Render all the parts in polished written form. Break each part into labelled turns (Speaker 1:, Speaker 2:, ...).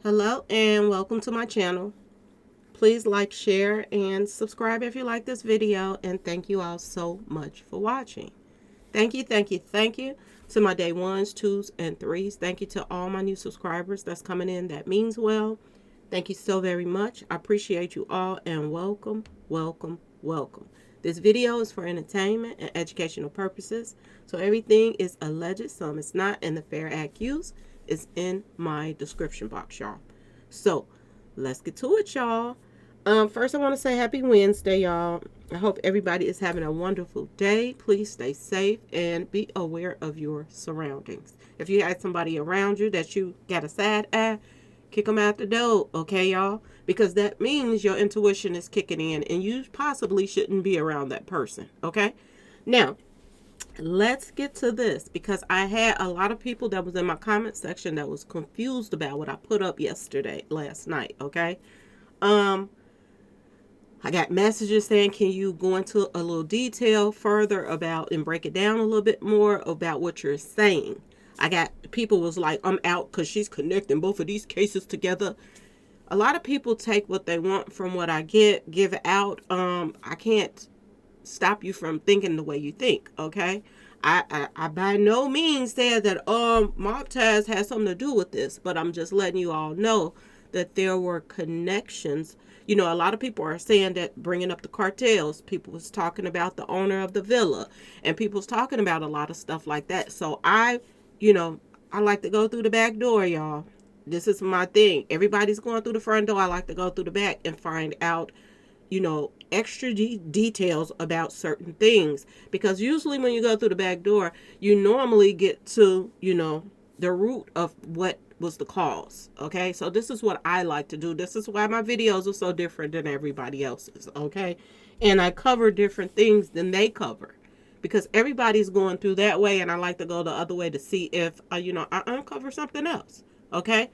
Speaker 1: Hello and welcome to my channel. Please like, share, and subscribe if you like this video. And thank you all so much for watching. Thank you to my day ones, twos, and threes. Thank you to all my new subscribers that's coming in. That means well. Thank you so very much. I appreciate you all and welcome, welcome, welcome. This video is for entertainment and educational purposes. So everything is alleged, some it's not, and the fair act use is in my description box, y'all. So let's get to it, y'all. First, I want to say happy Wednesday, y'all. I hope everybody is having a wonderful day. Please stay safe and be aware of your surroundings. If you had somebody around you that you got a sad eye, kick them out the door, okay, y'all? Because that means your intuition is kicking in and you possibly shouldn't be around that person, okay? Now, let's get to this because I had a lot of people that was in my comment section that was confused about what I put up last night, okay? I got messages saying, can you go into a little detail further about and break it down a little bit more about what you're saying? I got people was like, I'm out because she's connecting both of these cases together. A lot of people take what they want from what I give out. I can't stop you from thinking the way you think, okay? I by no means said that mob ties has something to do with this, but I'm just letting you all know that there were connections. You know, a lot of people are saying that, bringing up the cartels. People was talking about the owner of the villa, and people was talking about a lot of stuff like that. So I like to go through the back door, y'all. This is my thing. Everybody's going through the front door. I like to go through the back and find out, extra details about certain things. Because usually when you go through the back door, you normally get to, the root of what was the cause. Okay. So this is what I like to do. This is why my videos are so different than everybody else's. Okay. And I cover different things than they cover because everybody's going through that way. And I like to go the other way to see if, I uncover something else. Okay.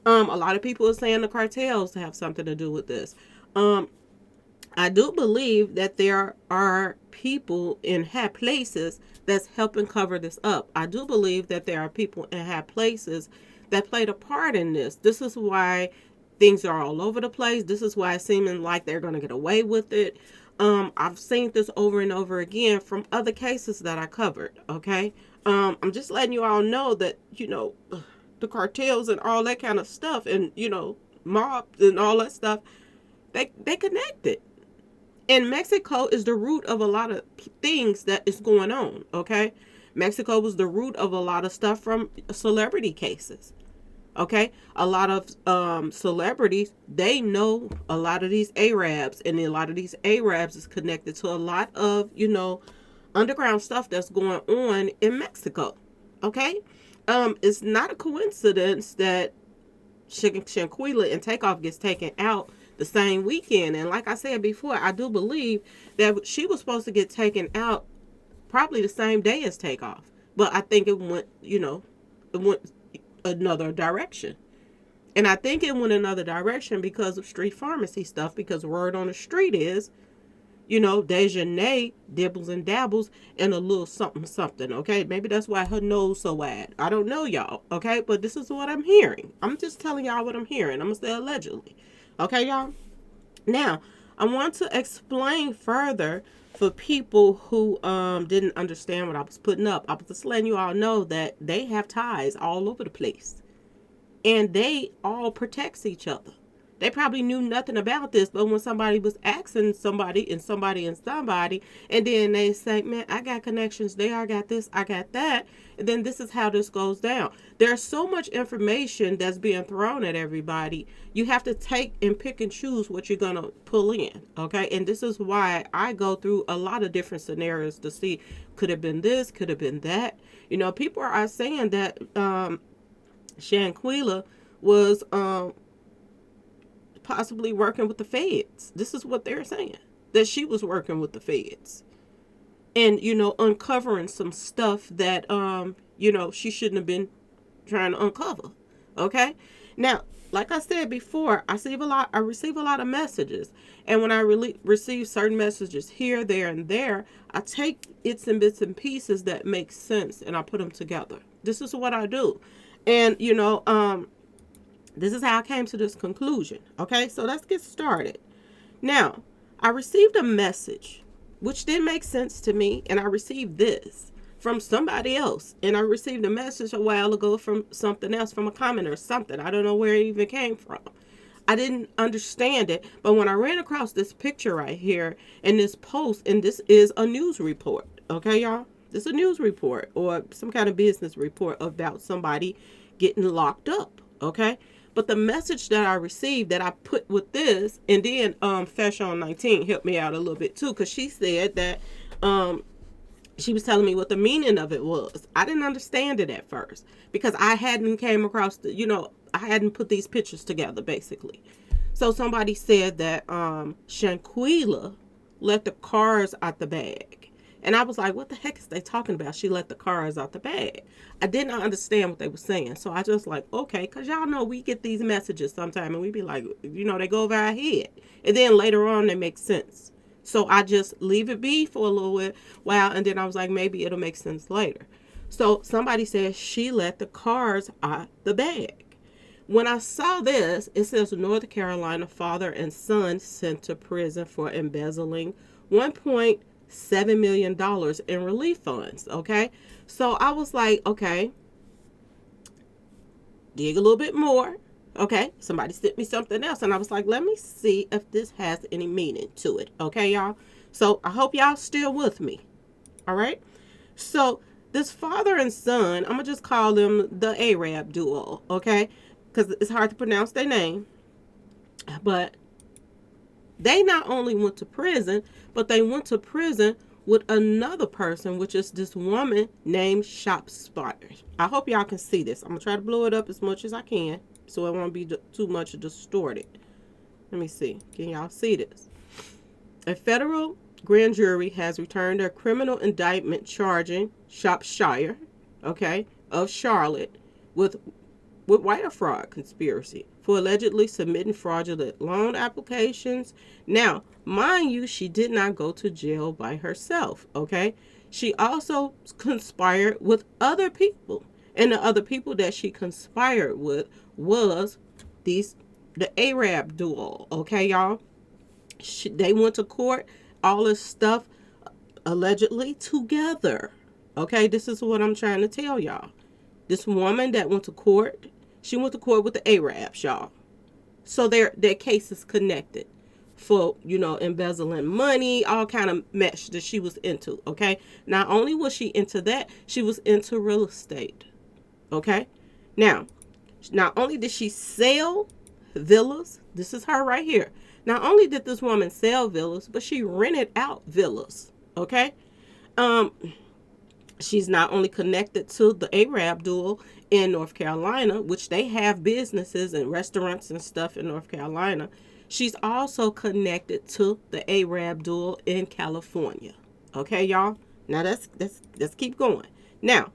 Speaker 1: A lot of people are saying the cartels have something to do with this. I do believe that there are people in high places that's helping cover this up. I do believe that there are people in high places that played a part in this. This is why things are all over the place. This is why it's seeming like they're going to get away with it. I've seen this over and over again from other cases that I covered. Okay. I'm just letting you all know that, the cartels and all that kind of stuff and, mobs and all that stuff, they connected. And Mexico is the root of a lot of things that is going on, okay? Mexico was the root of a lot of stuff from celebrity cases, okay? A lot of celebrities, they know a lot of these Arabs, and a lot of these Arabs is connected to a lot of, underground stuff that's going on in Mexico, okay? It's not a coincidence that Shanquella and Takeoff gets taken out the same weekend. And like I said before, I do believe that she was supposed to get taken out probably the same day as Takeoff. But I think it went, it went another direction. And I think it went another direction because of street pharmacy stuff, because word on the street is, Dejanay dibbles and dabbles in a little something, something, okay? Maybe that's why her nose so wide. I don't know, y'all, okay? But this is what I'm hearing. I'm just telling y'all what I'm hearing. I'm going to say allegedly. Okay, y'all? Now, I want to explain further for people who didn't understand what I was putting up. I was just letting you all know that they have ties all over the place. And they all protects each other. They probably knew nothing about this, but when somebody was asking somebody, and then they say, man, I got connections there, I got this, I got that, and then this is how this goes down. There's so much information that's being thrown at everybody. You have to take and pick and choose what you're going to pull in, okay? And this is why I go through a lot of different scenarios to see, could have been this, could have been that. People are saying that Shanquella was possibly working with the feds. This is what they're saying, that she was working with the feds and, uncovering some stuff that, she shouldn't have been trying to uncover. Okay. Now, like I said before, I receive a lot of messages. And when I receive certain messages here, there, and there, I take its and bits and pieces that make sense and I put them together. This is what I do. And, This is how I came to this conclusion. Okay, so let's get started. Now, I received a message which didn't make sense to me, and I received this from somebody else, and I received a message a while ago from something else, from a comment or something. I don't know where it even came from. I didn't understand it, but when I ran across this picture right here and this post, and this is a news report, okay, y'all? This is a news report or some kind of business report about somebody getting locked up, okay? But the message that I received that I put with this, and then Fashion 19 helped me out a little bit too, because she said that she was telling me what the meaning of it was. I didn't understand it at first because I hadn't came across I hadn't put these pictures together basically. So somebody said that Shanquella let the cars out the bag. And I was like, what the heck is they talking about? She let the cars out the bag. I did not understand what they were saying. So I just like, okay, because y'all know we get these messages sometime and we be like, they go over our head. And then later on they make sense. So I just leave it be for a little while. And then I was like, maybe it'll make sense later. So somebody said she let the cars out the bag. When I saw this, it says North Carolina father and son sent to prison for embezzling $1.7 million in relief funds. Okay. So I was like, okay, dig a little bit more. Okay. Somebody sent me something else. And I was like, let me see if this has any meaning to it. Okay, y'all. So I hope y'all still with me. All right. So this father and son, I'm going to just call them the Arab duo. Okay. Because it's hard to pronounce their name. But they not only went to prison, but they went to prison with another person, which is this woman named Shopspotter. I hope y'all can see this. I'm going to try to blow it up as much as I can so it won't be too much distorted. Let me see. Can y'all see this? A federal grand jury has returned a criminal indictment charging Shropshire, okay, of Charlotte with wire fraud conspiracy for allegedly submitting fraudulent loan applications. Now, mind you, she did not go to jail by herself, okay? She also conspired with other people. And the other people that she conspired with was the Arab duo, okay, y'all? They went to court, all this stuff allegedly together, okay? This is what I'm trying to tell y'all. This woman that went to court, she went to court with the Arabs, y'all. So their case is connected for, embezzling money, all kind of mess that she was into, okay? Not only was she into that, she was into real estate, okay? Now, not only did she sell villas, this is her right here. Not only did this woman sell villas, but she rented out villas, okay? She's not only connected to the Arab duo in North Carolina, which they have businesses and restaurants and stuff in North Carolina. She's also connected to the Arab duo in California. Okay, y'all? Now let's keep going. Now,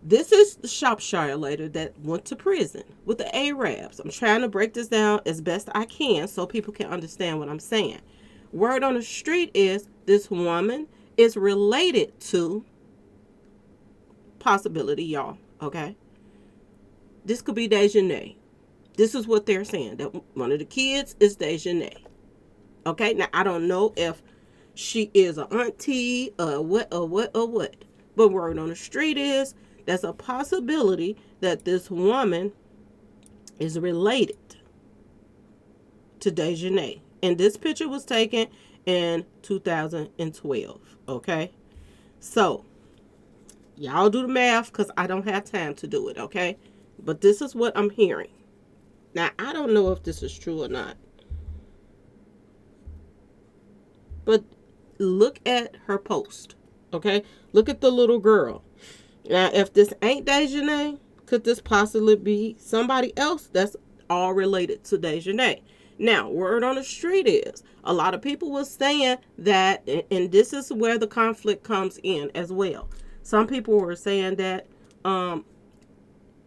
Speaker 1: this is the Shropshire lady that went to prison with the Arabs. I'm trying to break this down as best I can so people can understand what I'm saying. Word on the street is this woman is related to possibility, y'all. Okay, this could be Dejanay. This is what they're saying, that one of the kids is Dejanay. Okay, now I don't know if she is an auntie or what. But word on the street is there's a possibility that this woman is related to Dejanay. And this picture was taken in 2012. Okay, so y'all do the math because I don't have time to do it. Okay, but this is what I'm hearing. Now I don't know if this is true or not, but look at her post. Okay, look at the little girl. Now if this ain't Dejanay, could this possibly be somebody else that's all related to Dejanay? Now, word on the street is a lot of people were saying that, and this is where the conflict comes in as well. Some people were saying that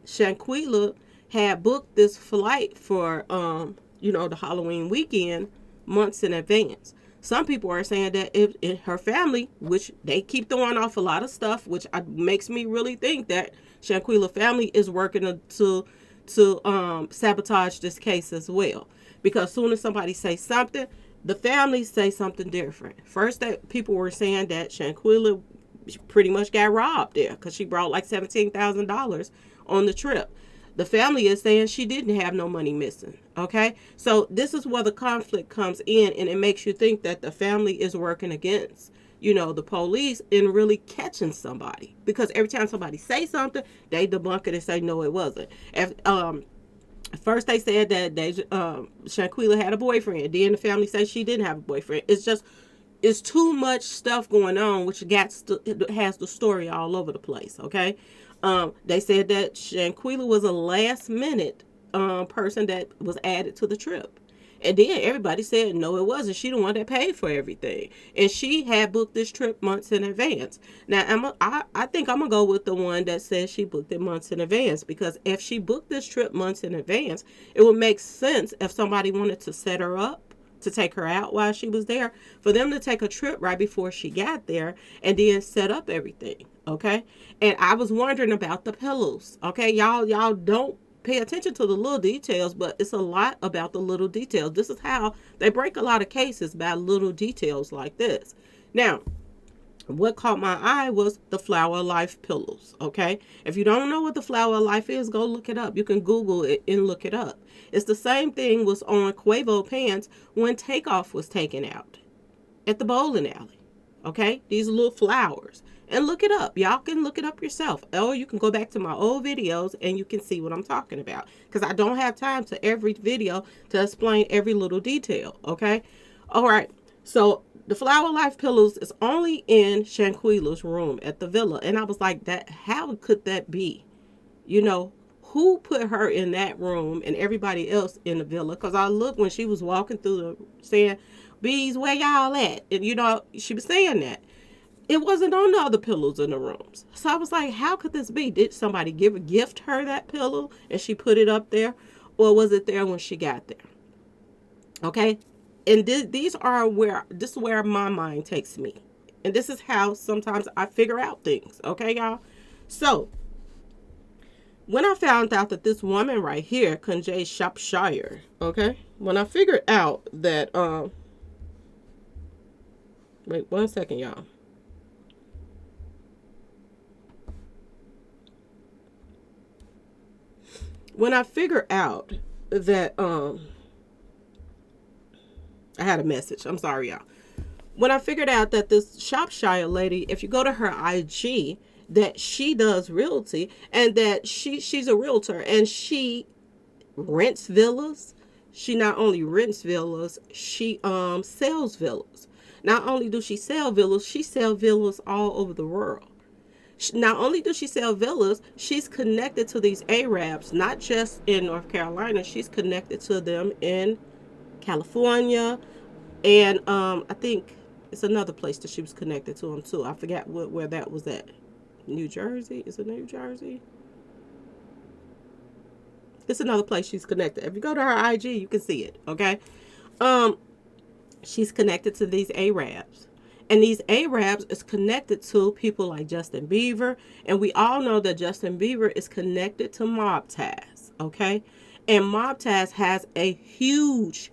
Speaker 1: Shanquella had booked this flight for, the Halloween weekend months in advance. Some people are saying that if her family, which they keep throwing off a lot of stuff, which makes me really think that Shanquella family is working to to sabotage this case as well. Because soon as somebody say something, the families say something different. First, that people were saying that Shanquella pretty much got robbed there because she brought like $17,000 on the trip. The family is saying she didn't have no money missing. Okay, so this is where the conflict comes in, and it makes you think that the family is working against, the police in really catching somebody, because every time somebody say something, they debunk it and say no, it wasn't. First they said that Shanquella had a boyfriend. Then the family says she didn't have a boyfriend. It's too much stuff going on, which it has the story all over the place. Okay, they said that Shanquella was a last minute person that was added to the trip. And then everybody said, no, it wasn't. She the one that paid for everything. And she had booked this trip months in advance. Now, I think I'm going to go with the one that says she booked it months in advance. Because if she booked this trip months in advance, it would make sense if somebody wanted to set her up to take her out while she was there, for them to take a trip right before she got there and then set up everything. Okay. And I was wondering about the pillows. Okay. Y'all don't pay attention to the little details, but it's a lot about the little details. This is how they break a lot of cases, by little details like this. Now, what caught my eye was the Flower Life pillows. Okay, if you don't know what the Flower Life is, go look it up. You can Google it and look it up. It's the same thing was on Quavo pants when Takeoff was taken out at the bowling alley. Okay, these little flowers. And look it up. Y'all can look it up yourself. Or you can go back to my old videos and you can see what I'm talking about. Because I don't have time to every video to explain every little detail. Okay? All right. So the Flower Life pillows is only in Shanquella's room at the villa. And I was like, how could that be? Who put her in that room and everybody else in the villa? Because I looked when she was walking through saying, bees, where y'all at? And she was saying that. It wasn't on the other pillows in the rooms. So I was like, how could this be? Did somebody gift her that pillow and she put it up there? Or was it there when she got there? Okay. And this is where my mind takes me. And this is how sometimes I figure out things. Okay, y'all? So, when I found out that this woman right here, Kunjay Shropshire, okay? When I figured out that, wait 1 second, y'all. When I figured out that I had a message. I'm sorry, y'all. When I figured out that this Shropshire lady, if you go to her IG, that she does realty and that she's a realtor and she rents villas. She not only rents villas, she sells villas. Not only do she sell villas all over the world. Not only does she sell villas, she's connected to these Arabs, not just in North Carolina. She's connected to them in California, and I think it's another place that she was connected to them too. I forgot where that was at. New Jersey? Is it New Jersey? It's another place she's connected. If you go to her IG, you can see it. Okay, she's connected to these Arabs. And these Arabs is connected to people like Justin Bieber. And we all know that Justin Bieber is connected to Mob Taz. Okay? And Mob Taz has a huge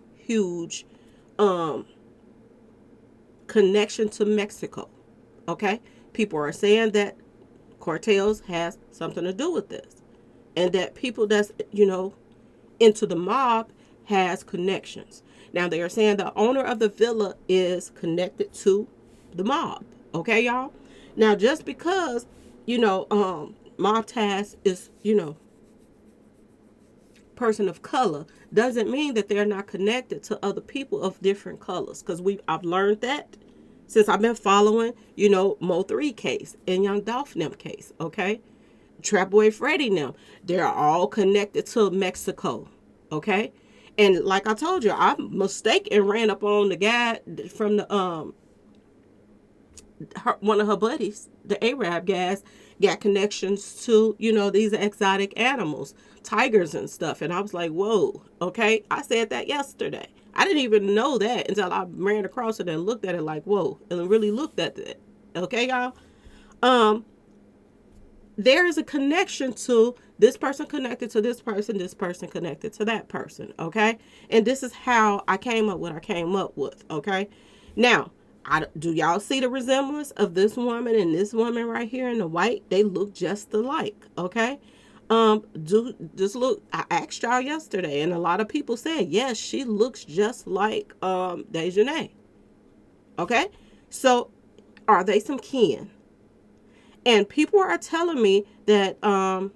Speaker 1: connection to Mexico. Okay? People are saying that cartels has something to do with this. And that people that's, into the mob has connections. Now they are saying the owner of the villa is connected to the mob. Okay, y'all? Now just because, Mob Taz is, person of color doesn't mean that they're not connected to other people of different colors. Because I've learned that since I've been following, Mo 3 case and Young Dolph them case. Okay? Trap Boy Freddy them. They're all connected to Mexico. Okay? And like I told you, I mistaken and ran up on the guy from the one of her buddies, the Arab guys, got connections to, these exotic animals, tigers and stuff. And I was like, whoa, okay. I said that yesterday. I didn't even know that until I ran across it and looked at it like, whoa, and really looked at it. Okay, y'all? There is a connection to This person connected to this person connected to that person, okay? And this is how I came up with what I came up with, okay? Now, do y'all see the resemblance of this woman and this woman right here in the white? They look just alike, okay? Do just look. I asked y'all yesterday, and a lot of people said yes, she looks just like Dejanay. Okay, so are they some kin? And people are telling me that I'm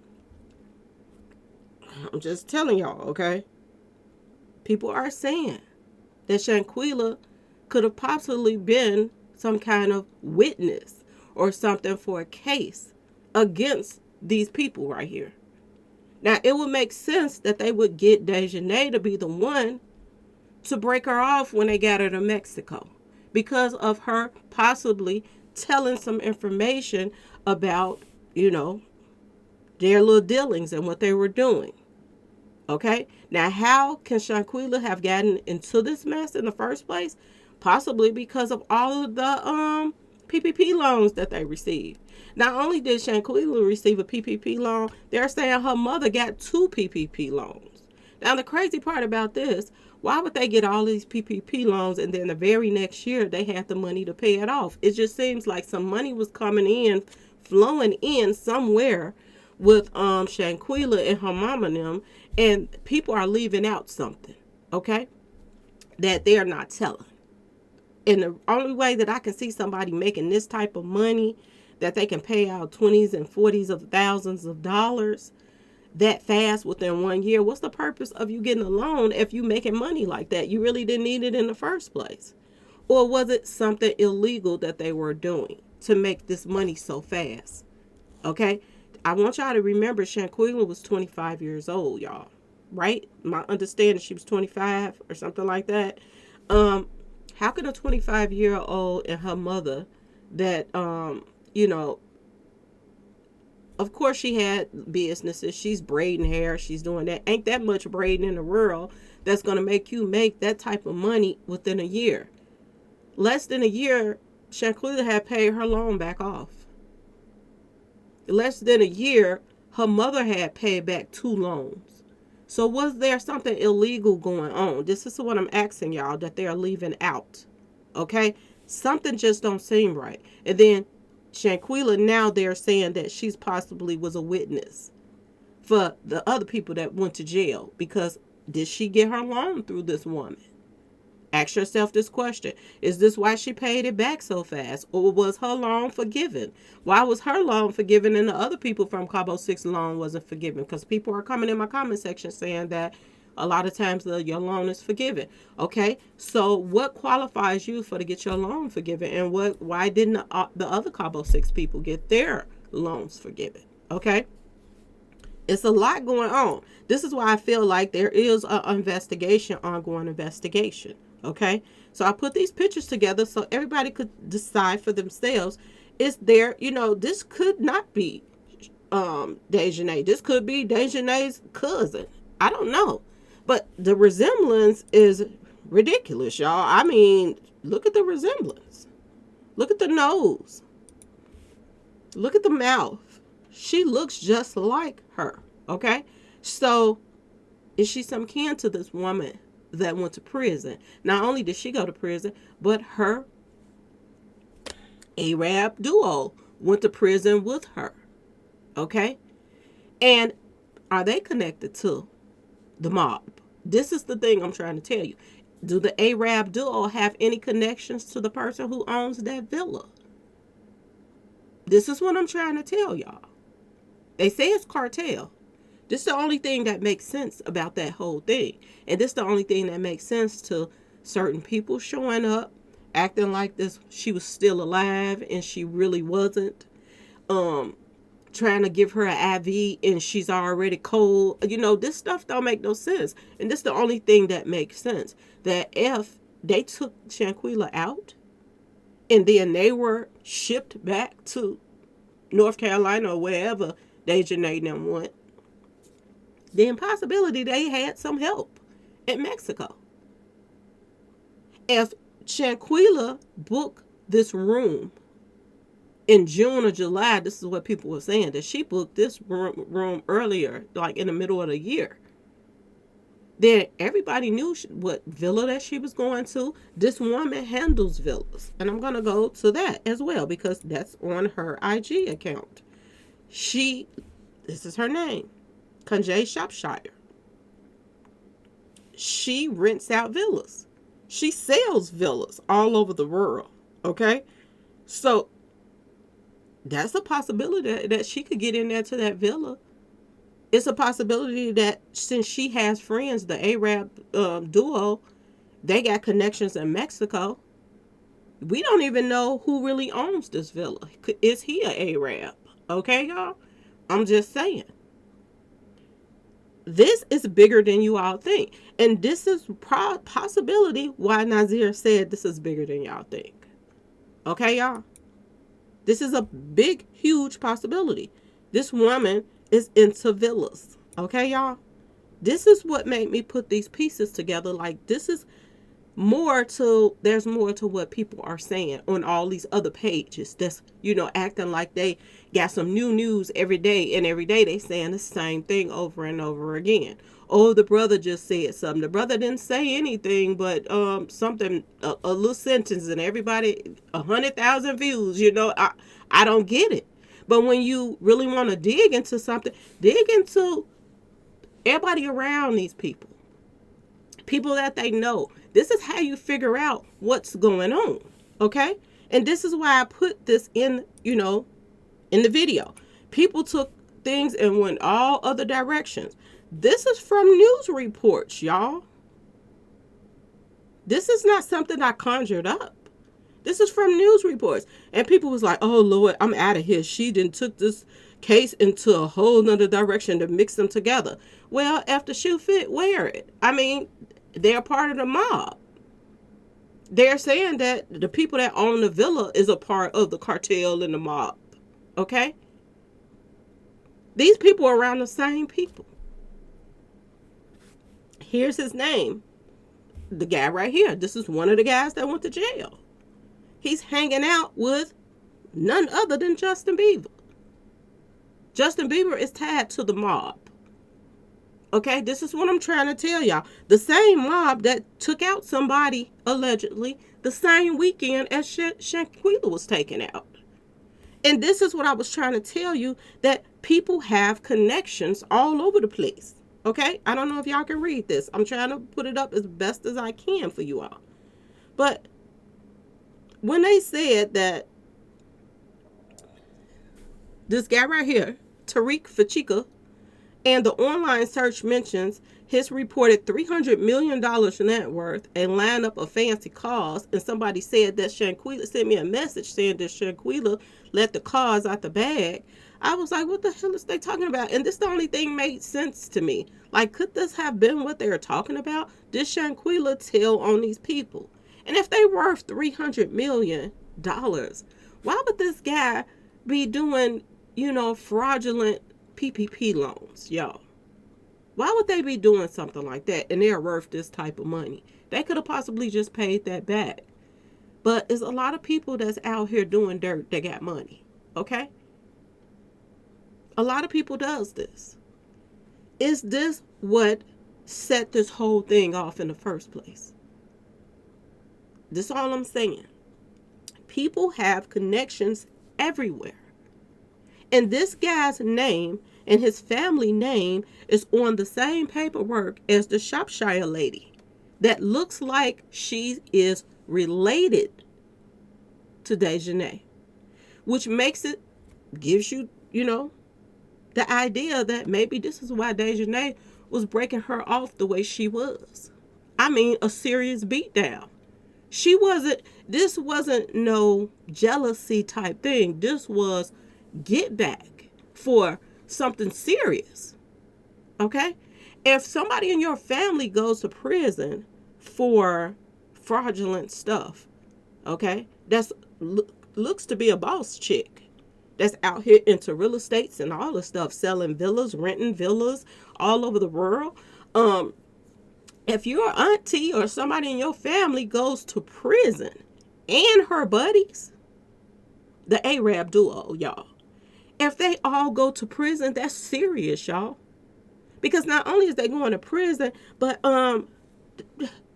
Speaker 1: just telling y'all, okay? People are saying that Shanquella could have possibly been some kind of witness or something for a case against these people right here. Now, it would make sense that they would get Dejanay to be the one to break her off when they got her to Mexico because of her possibly telling some information about, their little dealings and what they were doing. Okay? Now, how can Shanquella have gotten into this mess in the first place? Possibly because of all of the PPP loans that they received. Not only did Shanquella receive a PPP loan, they're saying her mother got 2 PPP loans. Now, the crazy part about this, why would they get all these PPP loans and then the very next year they had the money to pay it off? It just seems like some money was coming in, flowing in somewhere with Shanquella and her mama and them, and people are leaving out something, okay, that they're not telling. And the only way that I can see somebody making this type of money, that they can pay out 20s and 40s of thousands of dollars that fast within 1 year, what's the purpose of you getting a loan if you making money like that? You really didn't need it in the first place. Or was it something illegal that they were doing to make this money so fast? Okay? I want y'all to remember Shanquella was 25 years old, y'all. Right? My understanding, she was 25 or something like that. How can a 25-year-old and her mother that, of course she had businesses. She's braiding hair. She's doing that. Ain't that much braiding in the world that's going to make you make that type of money within a year. Less than a year, Shanquella had paid her loan back off. Less than a year, her mother had paid back 2 loans. So was there something illegal going on? This is what I'm asking y'all that they're leaving out. Okay? Something just don't seem right. And then Shanquella, now they're saying that she's possibly was a witness for the other people that went to jail, because did she get her loan through this woman? Ask yourself this question. Is this why she paid it back so fast? Or was her loan forgiven? Why was her loan forgiven and the other people from Cabo 6 loan wasn't forgiven? Because people are coming in my comment section saying that a lot of times your loan is forgiven. Okay, so what qualifies you for to get your loan forgiven, and why didn't the other Cabo 6 people get their loans forgiven? Okay, it's a lot going on. This is why I feel like there is an ongoing investigation. Okay, so I put these pictures together so everybody could decide for themselves. Is there, this could not be Dejanay. This could be Dejanay's cousin. I don't know. But the resemblance is ridiculous, y'all. I mean, look at the resemblance. Look at the nose. Look at the mouth. She looks just like her, okay? So, is she some kin to this woman that went to prison? Not only did she go to prison, but her Arab duo went to prison with her, okay? And are they connected to the mob? This is the thing I'm trying to tell you. Do the Arab duo have any connections to the person who owns that villa? This is what I'm trying to tell y'all. They say it's cartel. This is the only thing that makes sense about that whole thing. And this is the only thing that makes sense to certain people showing up, acting like this she was still alive and she really wasn't. Trying to give her an IV and she's already cold. This stuff don't make no sense. And this is the only thing that makes sense. That if they took Shanquella out and then they were shipped back to North Carolina or wherever Dejanay and them went, the impossibility they had some help in Mexico. If Shanquella booked this room in June or July, this is what people were saying, that she booked this room earlier, like in the middle of the year. Then everybody knew what villa that she was going to. This woman handles villas. And I'm going to go to that as well because that's on her IG account. This is her name, Conjay Shropshire. She rents out villas. She sells villas all over the world. Okay? So that's a possibility that she could get in there to that villa. It's a possibility that since she has friends, the Arab duo, they got connections in Mexico. We don't even know who really owns this villa. Is he an Arab? Okay, y'all? I'm just saying. This is bigger than you all think. And this is possibility why Nazir said this is bigger than y'all think. Okay, y'all? This is a big, huge possibility. This woman is into villas. Okay, y'all? This is what made me put these pieces together. Like, this is there's more to what people are saying on all these other pages that's, acting like they got some new news every day, and every day they saying the same thing over and over again. Oh, the brother just said something. The brother didn't say anything but something, a little sentence, and everybody 100,000 views. I don't get it. But when you really want to dig into something, dig into everybody around these people that they know. This is how you figure out what's going on, okay? And this is why I put this in the video. People took things and went all other directions. This is from news reports, y'all. This is not something I conjured up. This is from news reports. And people was like, oh, Lord, I'm out of here. She done took this case into a whole nother direction to mix them together. Well, after shoe fit, wear it. I mean, they're part of the mob. They're saying that the people that own the villa is a part of the cartel and the mob. Okay? These people are around the same people. Here's his name. The guy right here. This is one of the guys that went to jail. He's hanging out with none other than Justin Bieber. Justin Bieber is tied to the mob. Okay, this is what I'm trying to tell y'all. The same mob that took out somebody, allegedly, the same weekend as Shanquella was taken out. And this is what I was trying to tell you, that people have connections all over the place. Okay, I don't know if y'all can read this. I'm trying to put it up as best as I can for you all. But when they said that this guy right here, Tariq Fachika, and the online search mentions his reported $300 million net worth and line up of fancy cars, and somebody said that Shanquella sent me a message saying that Shanquella let the cars out the bag. I was like, what the hell is they talking about? And this the only thing made sense to me. Like, could this have been what they were talking about? Did Shanquella tell on these people? And if they worth $300 million, why would this guy be doing, fraudulent PPP loans, y'all? Why would they be doing something like that and they're worth this type of money? They could have possibly just paid that back. But there's a lot of people that's out here doing dirt that got money, okay? A lot of people does this. Is this what set this whole thing off in the first place? This is all I'm saying. People have connections everywhere. And this guy's name and his family name is on the same paperwork as the Shropshire lady that looks like she is related to Dejanay, which gives you, the idea that maybe this is why Dejanay was breaking her off the way she was. I mean, a serious beatdown. This wasn't no jealousy type thing. This was get back for something serious. Okay? If somebody in your family goes to prison for fraudulent stuff, okay, looks to be a boss chick that's out here into real estates and all this stuff, selling villas, renting villas all over the world. If your auntie or somebody in your family goes to prison and her buddies, The Arab duo, y'all. If they all go to prison, that's serious, y'all. Because not only is they going to prison, but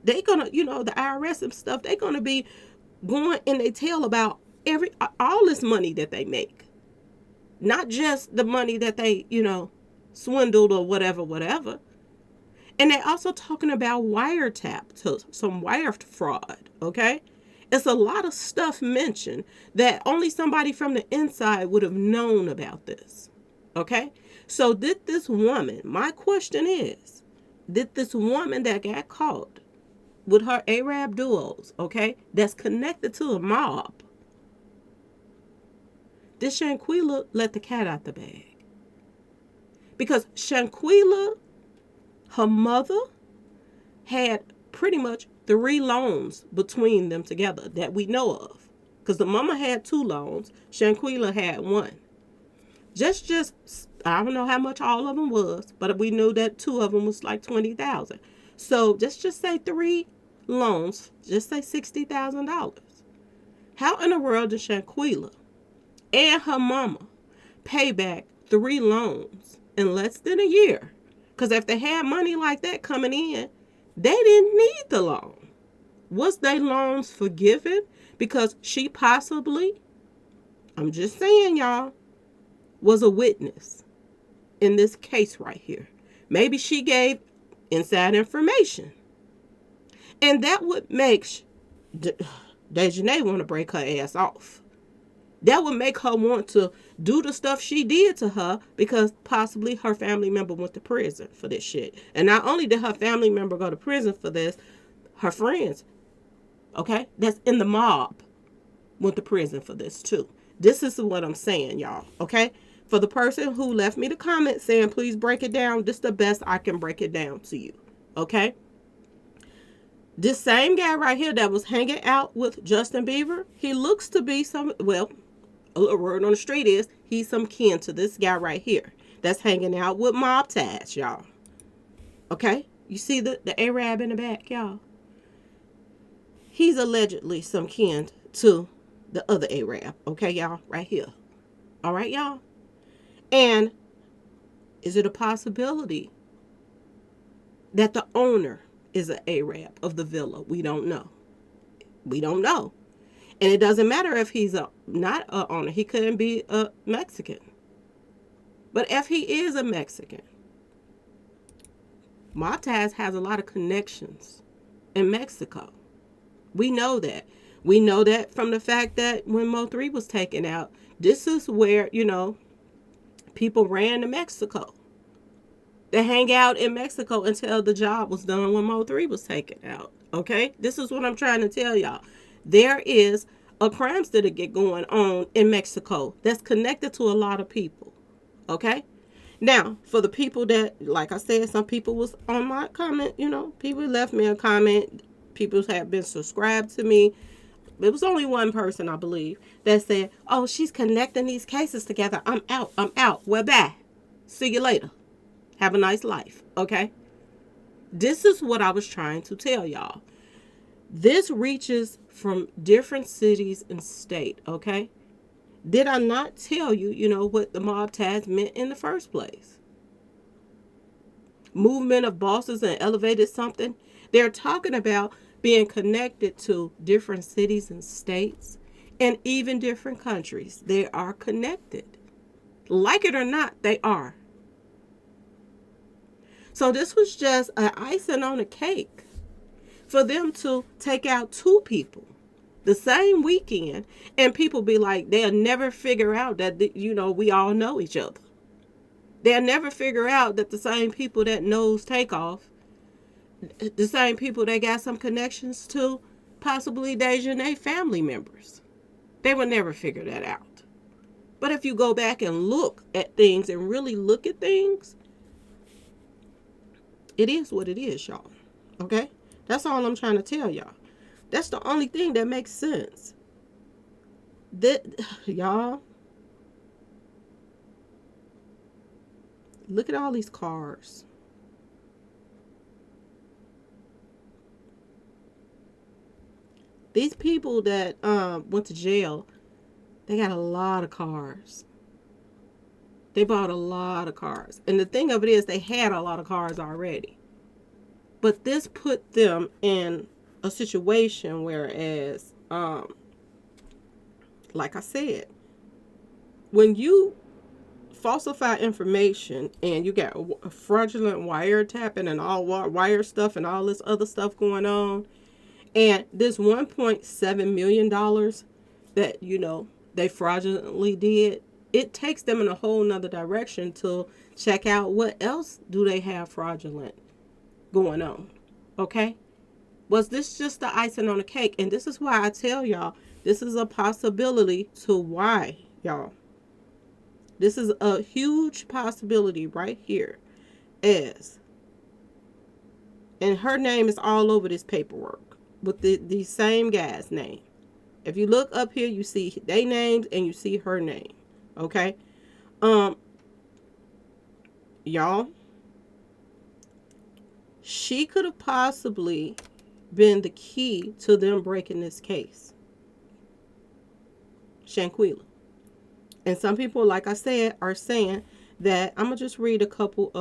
Speaker 1: they gonna, the IRS and stuff, they gonna be going in they tell about all this money that they make. Not just the money that they, swindled or whatever. And they're also talking about wiretap, to some wire fraud, okay? It's a lot of stuff mentioned that only somebody from the inside would have known about this, okay? So did this woman, my question is, did this woman that got caught with her Arab duos, okay, that's connected to a mob, did Shanquella let the cat out the bag? Because Shanquella, her mother, had pretty much 3 loans between them together that we know of. Because the mama had 2 loans, Shanquella had 1. Just I don't know how much all of them was, but we knew that 2 of them was like 20,000. So just say 3 loans, just say $60,000. How in the world did Shanquella and her mama pay back 3 loans in less than a year? Because if they had money like that coming in, they didn't need the loan. Was their loans forgiven because she possibly, I'm just saying, y'all, was a witness in this case right here? Maybe she gave inside information. And that would make Dejanay want to break her ass off. That would make her want to do the stuff she did to her because possibly her family member went to prison for this shit. And not only did her family member go to prison for this, her friends, okay, that's in the mob, went to prison for this too. This is what I'm saying, y'all, okay? For the person who left me the comment saying, please break it down, this is the best I can break it down to you, okay? This same guy right here that was hanging out with Justin Bieber, he looks to be a word on the street is he's some kin to this guy right here that's hanging out with mob ties, y'all. Okay? You see the Arab in the back, y'all? He's allegedly some kin to the other Arab. Okay, y'all? Right here. All right, y'all? And is it a possibility that the owner is an Arab of the villa? We don't know. We don't know. And it doesn't matter if he's not an owner. He couldn't be a Mexican. But if he is a Mexican, Montaz has a lot of connections in Mexico. We know that. We know that from the fact that when Mo3 was taken out, this is where, people ran to Mexico. They hang out in Mexico until the job was done when Mo3 was taken out. Okay? This is what I'm trying to tell y'all. There is a crime syndicate going on in Mexico that's connected to a lot of people. Okay? Now, for the people that, like I said, some people was on my comment, people left me a comment. People have been subscribed to me. It was only one person, I believe, that said, oh, she's connecting these cases together. I'm out. Well, bye. See you later. Have a nice life. Okay? This is what I was trying to tell y'all. This reaches from different cities and state. Okay? Did I not tell you, what the mob ties meant in the first place? Movement of bosses and elevated something. They're talking about being connected to different cities and states and even different countries. They are connected. Like it or not, they are. So this was just an icing on the cake for them to take out 2 people the same weekend, and people be like, they'll never figure out that, we all know each other. They'll never figure out that the same people that knows Takeoff, the same people that got some connections to possibly Dejanay family members. They will never figure that out. But if you go back and look at things and really look at things, it is what it is, y'all. Okay? That's all I'm trying to tell y'all. That's the only thing that makes sense. Y'all, look at all these cars. These people that went to jail, They got a lot of cars. They bought a lot of cars. And the thing of it is, they had a lot of cars already. But this put them in a situation whereas, like I said, when you falsify information and you got a fraudulent wiretapping and all wire stuff and all this other stuff going on, and this $1.7 million that, they fraudulently did, it takes them in a whole nother direction to check out what else do they have fraudulent going on. Okay? Was this just the icing on the cake? And this is why I tell y'all, this is a possibility to why, y'all. This is a huge possibility right here. And her name is all over this paperwork with the same guy's name. If you look up here, you see their names and you see her name. Okay? Y'all, she could have possibly been the key to them breaking this case. Shanquella. And some people, like I said, are saying that, I'm going to just read a couple,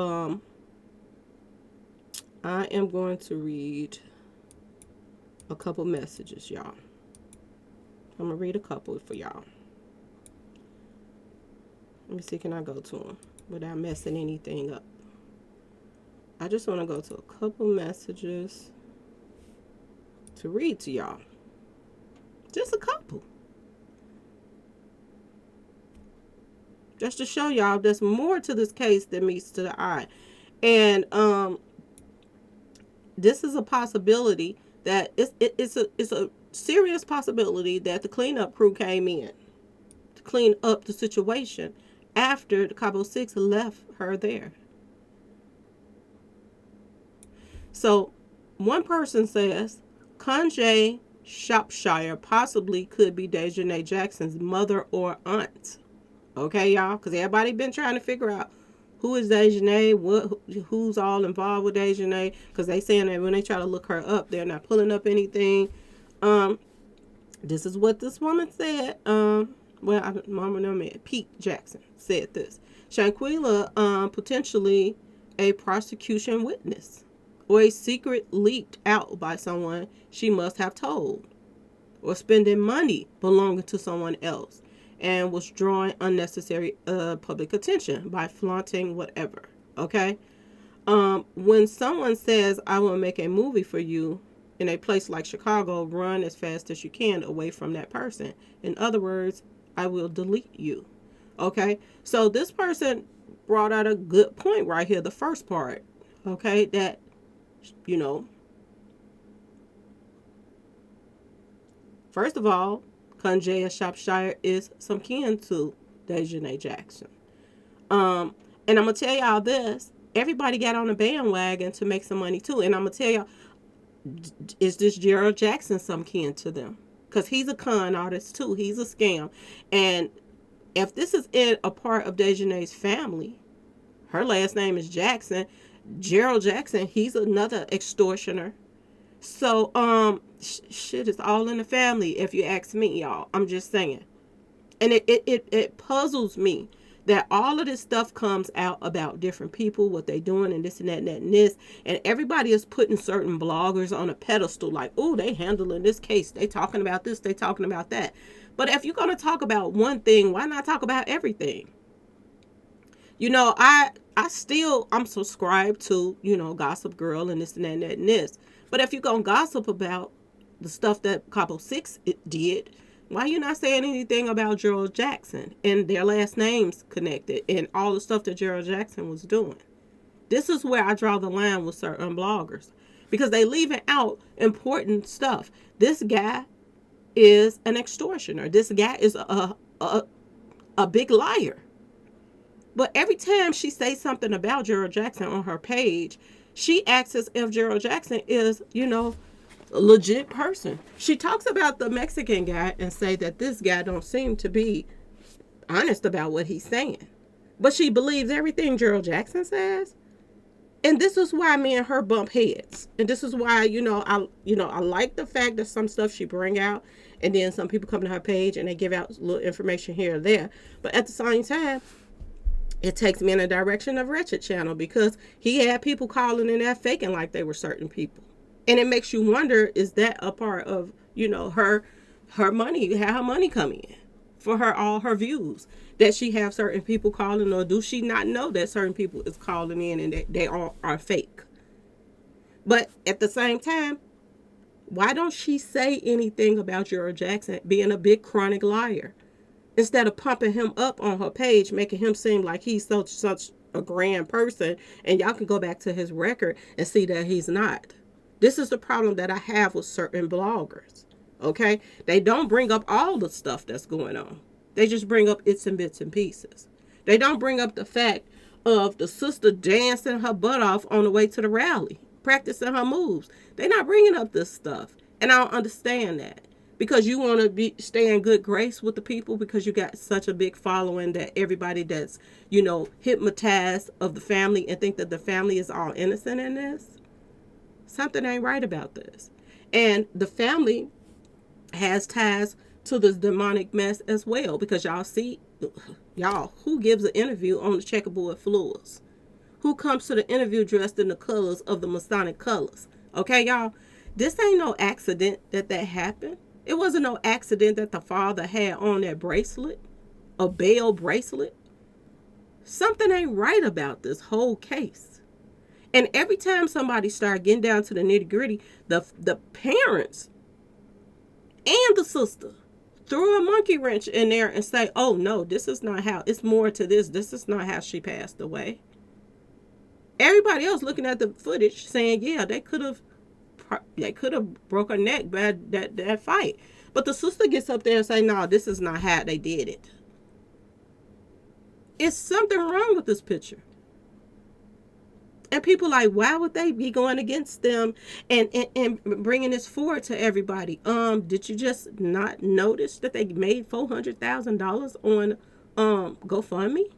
Speaker 1: I am going to read a couple messages, y'all. I'm going to read a couple for y'all. Let me see, can I go to them without messing anything up? I just want to go to a couple messages to read to y'all. Just a couple. Just to show y'all there's more to this case than meets to the eye. And this is a possibility that it's a serious possibility that the cleanup crew came in to clean up the situation after the Cabo 6 left her there. So one person says Conjay Shropshire possibly could be Dejanay Jackson's mother or aunt. Okay, y'all, because everybody been trying to figure out who is Dejanay, who's all involved with Dejanay, because they saying that when they try to look her up, they're not pulling up anything. This is what this woman said. Pete Jackson said this. Shanquella, potentially a prosecution witness or a secret leaked out by someone she must have told, or spending money belonging to someone else, and was drawing unnecessary public attention by flaunting whatever. Okay? When someone says, I will make a movie for you in a place like Chicago, run as fast as you can away from that person. In other words, I will delete you. Okay? So this person brought out a good point right here, the first part. Okay? That, first of all, Conjay Shropshire is some kin to Dejanay Jackson. And I'm going to tell y'all this. Everybody got on the bandwagon to make some money too. And I'm going to tell y'all, is this Gerald Jackson some kin to them? Because he's a con artist too. He's a scam. And if this is a part of Dejanay's family, her last name is Jackson. Gerald Jackson, he's another extortioner. So, shit is all in the family, if you ask me, y'all. I'm just saying. And it puzzles me that all of this stuff comes out about different people, what they doing, and this and that and that and this. And everybody is putting certain bloggers on a pedestal like, oh, they handling this case. They talking about this, they talking about that. But if you're going to talk about one thing, why not talk about everything? I'm subscribed to, Gossip Girl and this and that and that and this. But if you're going to gossip about the stuff that Cabo 6 did, why you not saying anything about Gerald Jackson and their last names connected and all the stuff that Gerald Jackson was doing? This is where I draw the line with certain bloggers, because they leaving out important stuff. This guy is an extortioner. This guy is a big liar. But every time she says something about Gerald Jackson on her page, she acts as if Gerald Jackson is, a legit person. She talks about the Mexican guy and say that this guy don't seem to be honest about what he's saying. But she believes everything Gerald Jackson says. And this is why me and her bump heads. And this is why, I like the fact that some stuff she bring out, and then some people come to her page and they give out little information here or there. But at the same time, it takes me in a direction of Wretched Channel, because he had people calling in there faking like they were certain people. And it makes you wonder, is that a part of, her money, how her money coming in for her, all her views, that she have certain people calling, or do she not know that certain people is calling in and that they all are fake? But at the same time, why don't she say anything about Gerald Jackson being a big chronic liar, instead of pumping him up on her page, making him seem like he's such a grand person? And y'all can go back to his record and see that he's not. This is the problem that I have with certain bloggers. Okay, they don't bring up all the stuff that's going on. They just bring up its and bits and pieces. They don't bring up the fact of the sister dancing her butt off on the way to the rally, practicing her moves. They're not bringing up this stuff, and I don't understand that, because you want to stay in good grace with the people, because you got such a big following that everybody that's hypnotized of the family and think that the family is all innocent in this. Something ain't right about this. And the family has ties to this demonic mess as well, because y'all, who gives an interview on the checkerboard floors? Who comes to the interview dressed in the colors of the Masonic colors? Okay, y'all, this ain't no accident that happened. It wasn't no accident that the father had on that bracelet, a bail bracelet. Something ain't right about this whole case. And every time somebody start getting down to the nitty gritty, the parents and the sister threw a monkey wrench in there and say, oh no, this is not how, it's more to this. This is not how she passed away. Everybody else looking at the footage saying, yeah, they could have broke her neck by that fight. But the sister gets up there and say, no, this is not how they did it. It's something wrong with this picture. And people like, why would they be going against them and bringing this forward to everybody? Did you just not notice that they made $400,000 on GoFundMe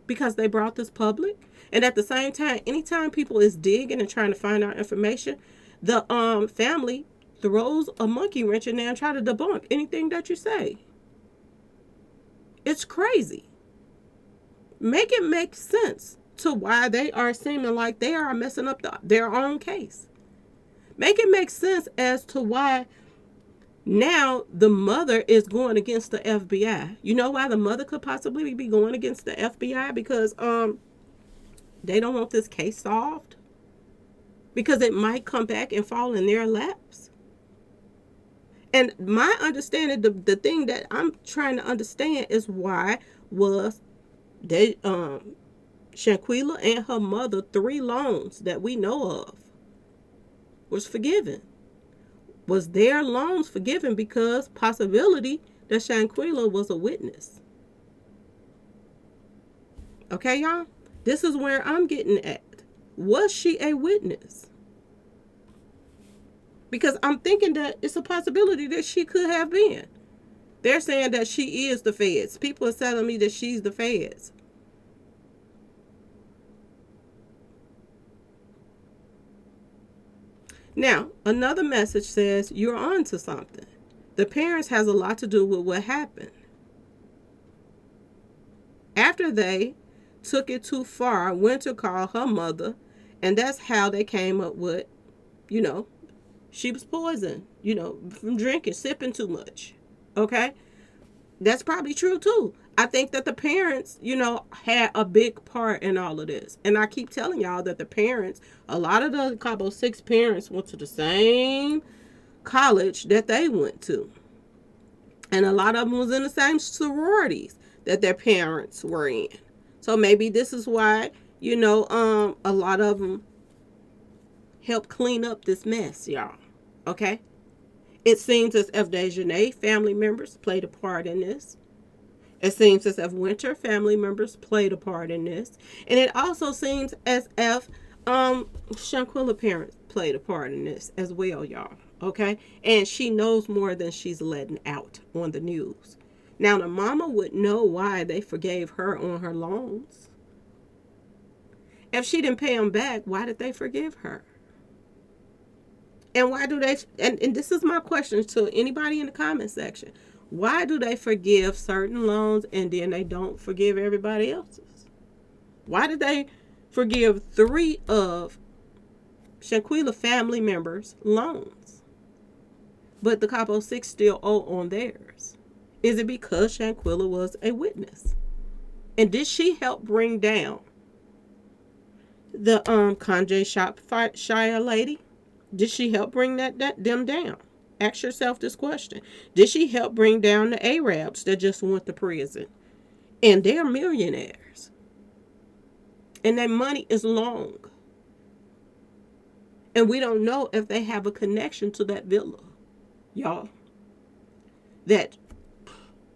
Speaker 1: because they brought this public? And at the same time, anytime people is digging and trying to find out information, the family throws a monkey wrench in there and try to debunk anything that you say. It's crazy. Make it make sense to why they are seeming like they are messing up their own case. Make it make sense as to why now the mother is going against the FBI. You know why the mother could possibly be going against the FBI? Because they don't want this case solved. Because it might come back and fall in their laps. And my understanding, the thing that I'm trying to understand is why was they Shanquella and her mother, 3 loans that we know of was forgiven. Was their loans forgiven because possibility that Shanquella was a witness? Okay, y'all? This is where I'm getting at. Was she a witness? Because I'm thinking that it's a possibility that she could have been. They're saying that she is the feds. People are telling me that she's the feds. Now, another message says you're on to something. The parents has a lot to do with what happened. After they took it too far, went to call her mother, and that's how they came up with, she was poisoned, from drinking, sipping too much. Okay? That's probably true too. I think that the parents, had a big part in all of this. And I keep telling y'all that the parents, a lot of the couple 6 parents went to the same college that they went to. And a lot of them was in the same sororities that their parents were in. So maybe this is why, a lot of them helped clean up this mess, y'all. Okay? It seems as if Dejanay family members played a part in this. It seems as if Winter family members played a part in this. And it also seems as if Shanquella parents played a part in this as well, y'all. Okay? And she knows more than she's letting out on the news. Now, the mama would know why they forgave her on her loans. If she didn't pay them back, why did they forgive her? And why do they, and this is my question to anybody in the comment section. Why do they forgive certain loans and then they don't forgive everybody else's? Why did they forgive 3 of Shanquella family members' loans, but the Capo 6 still owe on theirs? Is it because Shanquella was a witness? And did she help bring down the Kanye Shopshire lady? Did she help bring them down? Ask yourself this question. Did she help bring down the Arabs that just went to prison? And they're millionaires. And their money is long. And we don't know if they have a connection to that villa. Y'all. That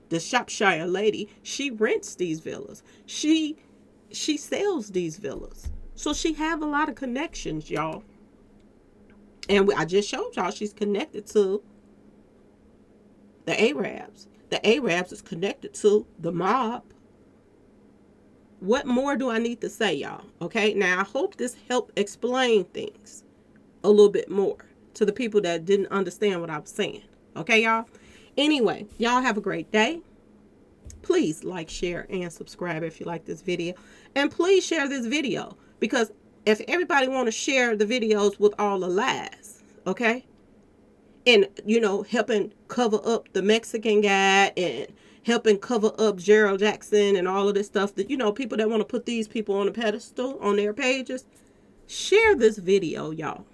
Speaker 1: the Shopshire lady, she rents these villas. She sells these villas. So she have a lot of connections, y'all. And I just showed y'all she's connected to the Arabs. The Arabs is connected to the mob. What more do I need to say, y'all? Okay, now I hope this helped explain things a little bit more to the people that didn't understand what I was saying. Okay, y'all? Anyway, y'all have a great day. Please like, share, and subscribe if you like this video. And please share this video, because if everybody want to share the videos with all the lies, okay? And, you know, helping cover up the Mexican guy and helping cover up Gerald Jackson and all of this stuff that, you know, people that want to put these people on a pedestal on their pages, share this video, y'all.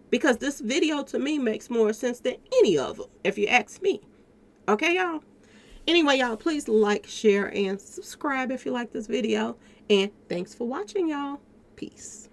Speaker 1: Because this video to me makes more sense than any of them, if you ask me. Okay, y'all? Anyway, y'all, please like, share, and subscribe if you like this video. And thanks for watching, y'all. Peace.